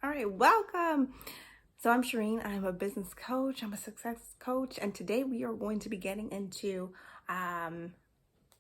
All right, welcome. So I'm Shireen. I'm a business coach. I'm a success coach, and today we are going to be getting into um,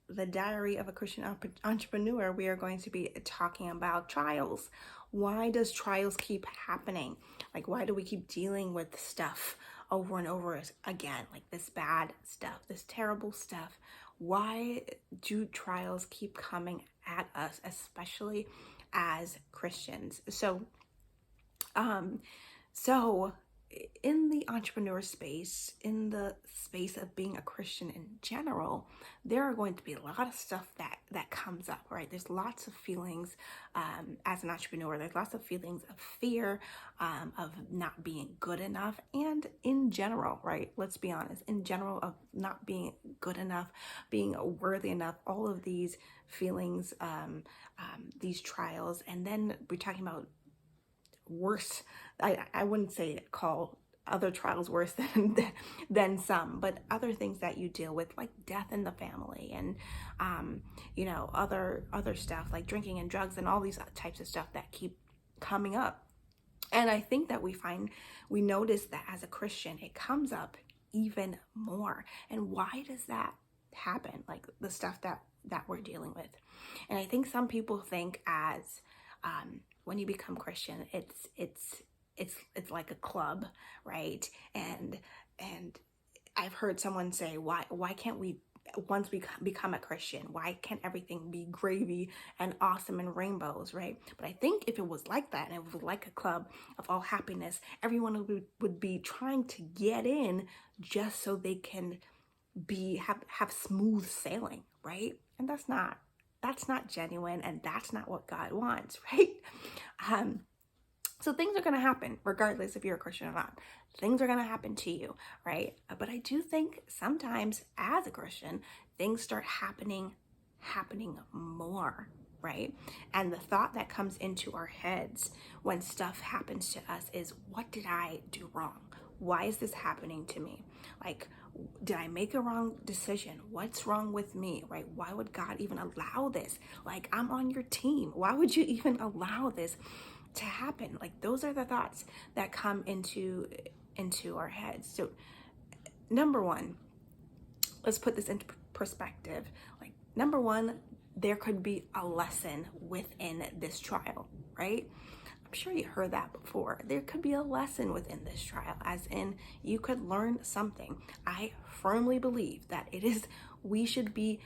the Diary of a Christian Entrepreneur. We are going to be talking about trials. Why does trials keep happening? Like, why do we keep dealing with stuff over and over again? Like this bad stuff, this terrible stuff. Why do trials keep coming at us, especially as Christians? Um, so in the entrepreneur space, in the space of being a Christian in general, there are going to be a lot of stuff that comes up, right? There's lots of feelings as an entrepreneur. There's lots of feelings of fear, of not being good enough, and in general, right? Let's be honest, in general of not being good enough, being worthy enough, all of these feelings, these trials, and then we're talking about worse. I wouldn't say call other trials worse than some, but other things that you deal with, like death in the family, and other stuff like drinking and drugs and all these types of stuff that keep coming up. And I think that we notice that as a Christian it comes up even more. And why does that happen? Like the stuff that we're dealing with. And I think some people think as when you become Christian, it's like a club, right? And I've heard someone say, why can't we, once we become a Christian, why can't everything be gravy and awesome and rainbows, right? But I think if it was like that and it was like a club of all happiness, everyone would be trying to get in just so they can have smooth sailing, right? And that's not genuine, and that's not what God wants, right? So things are going to happen regardless if you're a Christian or not. Things are going to happen to you, right? But I do think sometimes as a Christian, things start happening more, right? And the thought that comes into our heads when stuff happens to us is, what did I do wrong? Why is this happening to me? Like, did I make a wrong decision? What's wrong with me, right? Why would God even allow this? Like, I'm on your team. Why would you even allow this to happen? Like, those are the thoughts that come into our heads. So number one, let's put this into perspective. Like, number one, there could be a lesson within this trial, right? I'm sure you heard that before. There could be a lesson within this trial, as in you could learn something. I firmly believe that we should be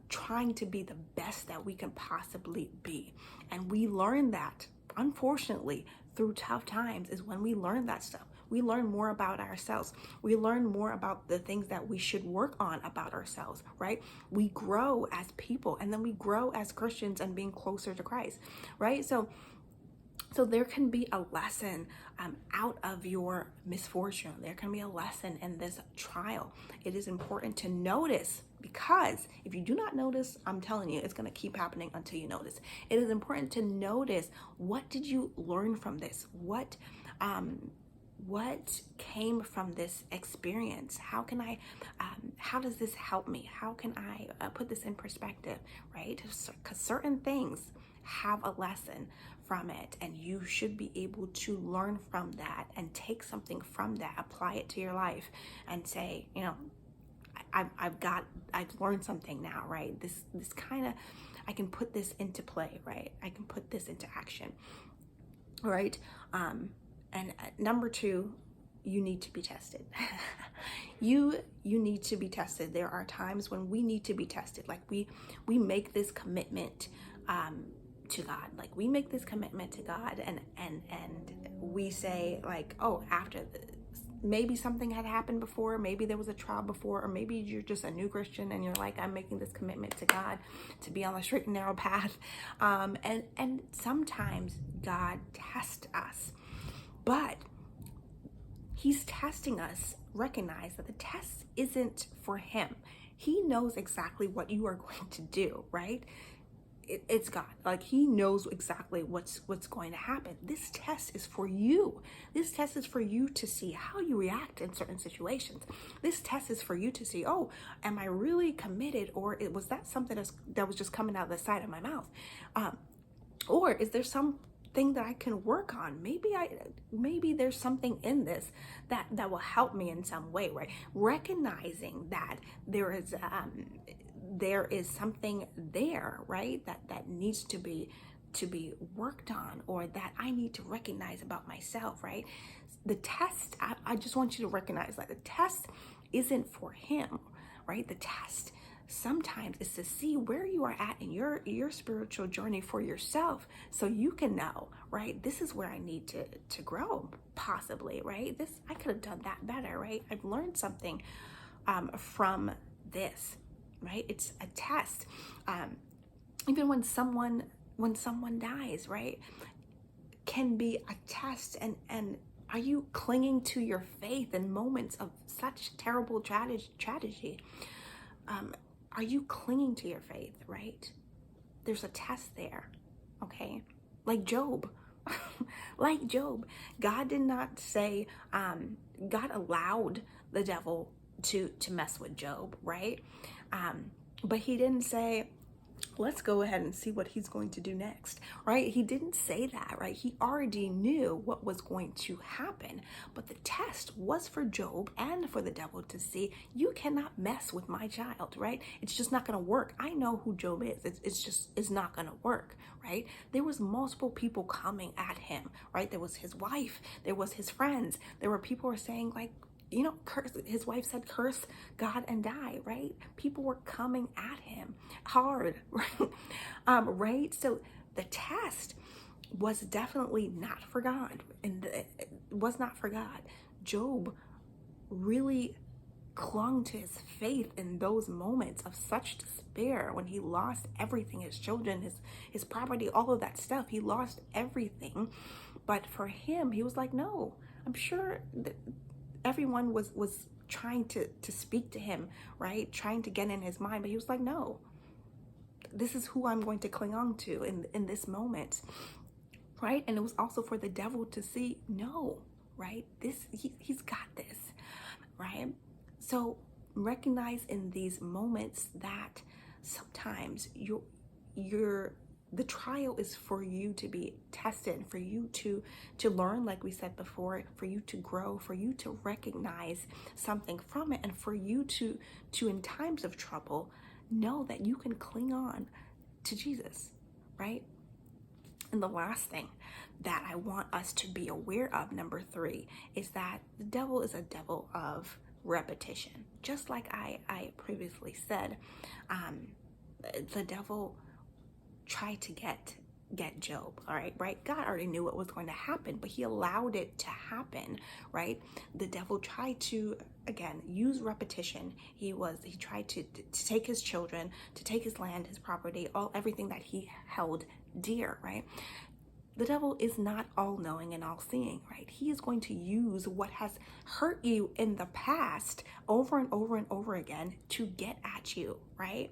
trying to be the best that we can possibly be. And we learn that, unfortunately, through tough times is when we learn that stuff. We learn more about ourselves. We learn more about the things that we should work on about ourselves, right? We grow as people, and then we grow as Christians and being closer to Christ, right? So there can be a lesson out of your misfortune. There can be a lesson in this trial. It is important to notice, because if you do not notice, I'm telling you, it's going to keep happening until you notice. It is important to notice, what did you learn from this? What came from this experience? How does this help me? How can I put this in perspective, right? Because certain things have a lesson from it, and you should be able to learn from that and take something from that, apply it to your life, and say, I've learned something now, right? This kind of, I can put this into play, right? I can put this into action, right? And number two, you need to be tested. you need to be tested. There are times when we need to be tested. Like we make this commitment to God. Like we make this commitment to God, and we say, like, oh, after maybe something had happened before, maybe there was a trial before, or maybe you're just a new Christian and you're like, I'm making this commitment to God to be on the straight and narrow path. And sometimes God tests us, but He's testing us. Recognize that the test isn't for Him. He knows exactly what you are going to do, right? It's God. Like, He knows exactly what's going to happen. This test is for you. This test is for you to see how you react in certain situations. This test is for you to see, oh, am I really committed, or was that something that was just coming out of the side of my mouth? Or is there some thing that I can work on. Maybe there's something in this that will help me in some way, right? Recognizing that there is something there, right? That needs to be worked on, or that I need to recognize about myself, right? The test, I just want you to recognize that the test isn't for him, right? The test sometimes is to see where you are at in your spiritual journey for yourself, so you can know, right? This is where I need to grow, possibly, right? I could have done that better, right? I've learned something from this, right? It's a test. Even when someone dies, right, can be a test. And are you clinging to your faith in moments of such terrible tragedy? Are you clinging to your faith, right? There's a test there, okay? Like Job. Like Job. God did not say, God allowed the devil to mess with Job, right? But he didn't say, let's go ahead and see what he's going to do next, right? He didn't say that, right? He already knew what was going to happen. But the test was for Job and for the devil to see, you cannot mess with my child, right? It's just not going to work. I know who Job is. It's not going to work, right? There was multiple people coming at him, right? There was his wife. There was his friends. There were people who were saying, like, curse. His wife said, curse God and die, right? People were coming at him hard, right? Right? So the test was definitely not for God, and it was not for God. Job really clung to his faith in those moments of such despair, when he lost everything, his children, his property, all of that stuff. He lost everything. But for him, he was like, no, I'm sure that everyone was trying to speak to him, right? Trying to get in his mind, but he was like, no, this is who I'm going to cling on to in this moment, right? And it was also for the devil to see, no, right? He's got this, right? So recognize in these moments that sometimes the trial is for you to be tested, for you to learn, like we said before, for you to grow, for you to recognize something from it, and for you to in times of trouble, know that you can cling on to Jesus, right? And the last thing that I want us to be aware of, number 3, is that the devil is a devil of repetition. Just like I previously said, the devil tried to get Job, all right? God already knew what was going to happen, but he allowed it to happen, right? The devil tried to, again, use repetition. He tried to take his children, to take his land, his property, everything that he held dear, right? The devil is not all-knowing and all-seeing, right? He is going to use what has hurt you in the past over and over and over again to get at you, right?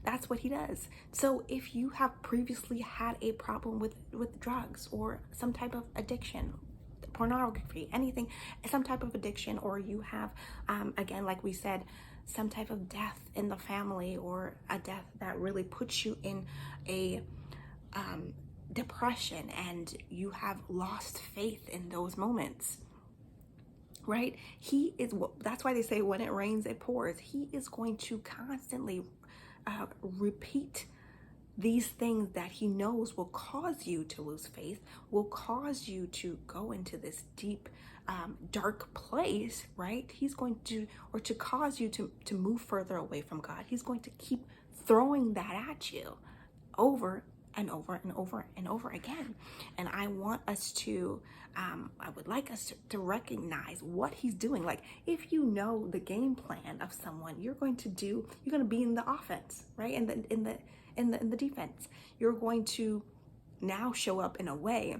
That's what he does. So if you have previously had a problem with drugs or some type of addiction, pornography, anything, some type of addiction, or you have, again, like we said, some type of death in the family, or a death that really puts you in a depression, and you have lost faith in those moments, right? That's why they say when it rains, it pours. He is going to constantly repeat these things that he knows will cause you to lose faith, will cause you to go into this deep, dark place, right? He's going to, or to cause you to move further away from God. He's going to keep throwing that at you over and over and over and over again. And I want us to, I would like us to recognize what he's doing. Like, if you know the game plan of someone, you're going to be in the offense, right? In the defense. You're going to now show up in a way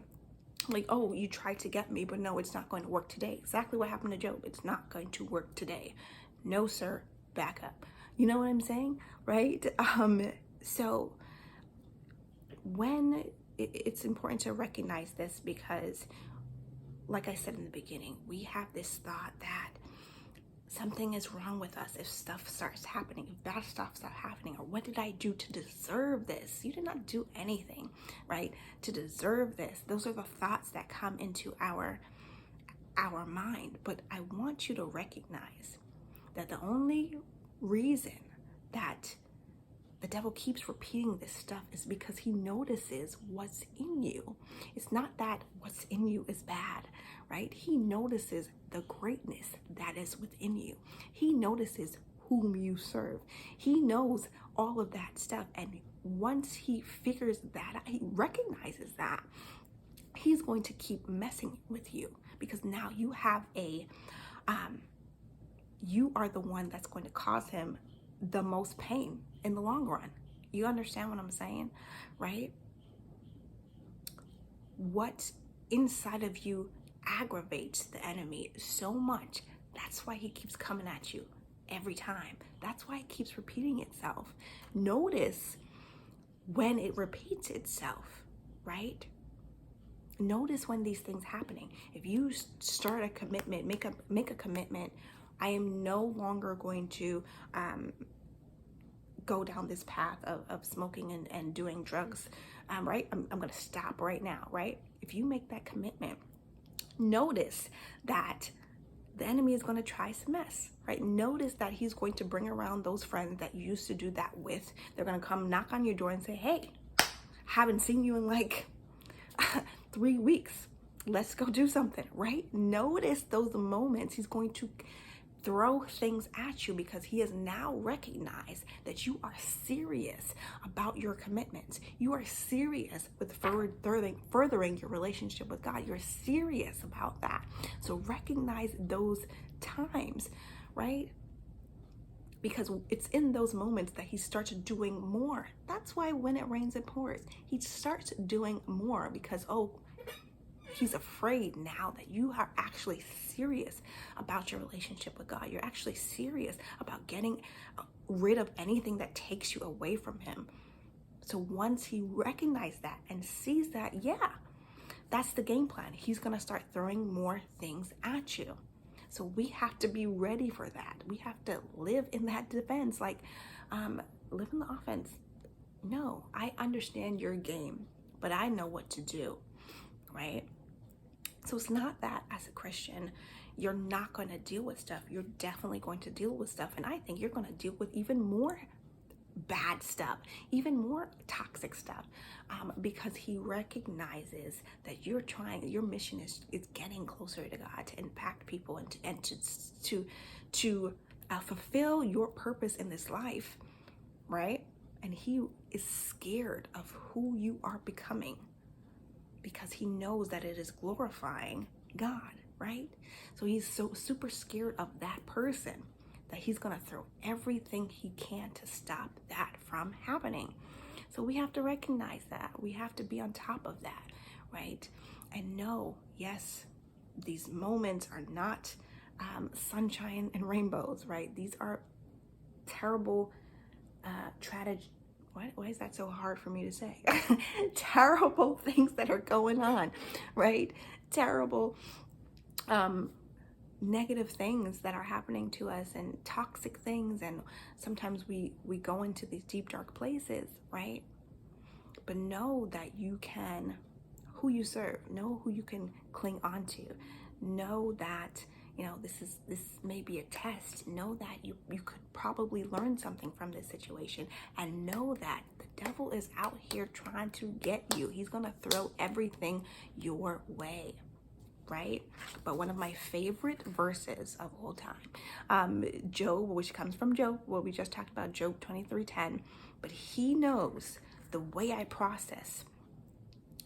like, oh, you tried to get me, but no, it's not going to work today. Exactly what happened to Job. It's not going to work today. No, sir, back up. You know what I'm saying, right? So when it's important to recognize this, because like I said in the beginning, we have this thought that something is wrong with us if stuff starts happening, if bad stuff starts happening, or what did I do to deserve this? You did not do anything, right, to deserve this. Those are the thoughts that come into our mind. But I want you to recognize that the only reason that the devil keeps repeating this stuff is because he notices what's in you. It's not that what's in you is bad, right? He notices the greatness that is within you. He notices whom you serve. He knows all of that stuff. And once he figures that out, he recognizes that, he's going to keep messing with you, because now you have you are the one that's going to cause him the most pain in the long run. You understand what I'm saying, right? What inside of you aggravates the enemy so much, that's why he keeps coming at you every time. That's why it keeps repeating itself. Notice when it repeats itself, right? Notice when these things happening. If you start a commitment, make a commitment, I am no longer going to go down this path of smoking and doing drugs, right? I'm going to stop right now, right? If you make that commitment, notice that the enemy is going to try some mess, right? Notice that he's going to bring around those friends that you used to do that with. They're going to come knock on your door and say, hey, haven't seen you in like 3 weeks. Let's go do something, right? Notice those moments. He's going to throw things at you because he has now recognized that you are serious about your commitments. You are serious with furthering your relationship with God. You're serious about that. So recognize those times, right? Because it's in those moments that he starts doing more. That's why when it rains, it pours. He starts doing more because, he's afraid now that you are actually serious about your relationship with God. You're actually serious about getting rid of anything that takes you away from him. So once he recognizes that and sees that, that's the game plan. He's going to start throwing more things at you. So we have to be ready for that. We have to live in that defense, like live in the offense. No, I understand your game, but I know what to do, right? So it's not that as a Christian, you're not going to deal with stuff. You're definitely going to deal with stuff. And I think you're going to deal with even more bad stuff, even more toxic stuff, because he recognizes that your mission is getting closer to God, to impact people and to fulfill your purpose in this life, right? And he is scared of who you are becoming, because he knows that it is glorifying God, right? So he's so super scared of that person that he's going to throw everything he can to stop that from happening. So we have to recognize that. We have to be on top of that, right? And know, yes, these moments are not sunshine and rainbows, right? These are terrible, tragic. Why is that so hard for me to say? Terrible things that are going on, right? Terrible, negative things that are happening to us, and toxic things. And sometimes we go into these deep, dark places, right? But know that you can, who you serve, know who you can cling on to. Know that, this may be a test. Know that you could probably learn something from this situation, and know that the devil is out here trying to get you. He's going to throw everything your way, right? But one of my favorite verses of all time, Job, which comes from Job, what we just talked about, Job 23:10, but he knows the way I process.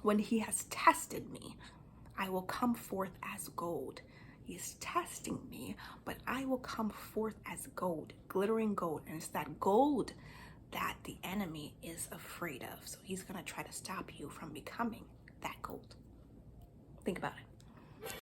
When he has tested me, I will come forth as gold. He is testing me, but I will come forth as gold, glittering gold. And it's that gold that the enemy is afraid of. So he's going to try to stop you from becoming that gold. Think about it.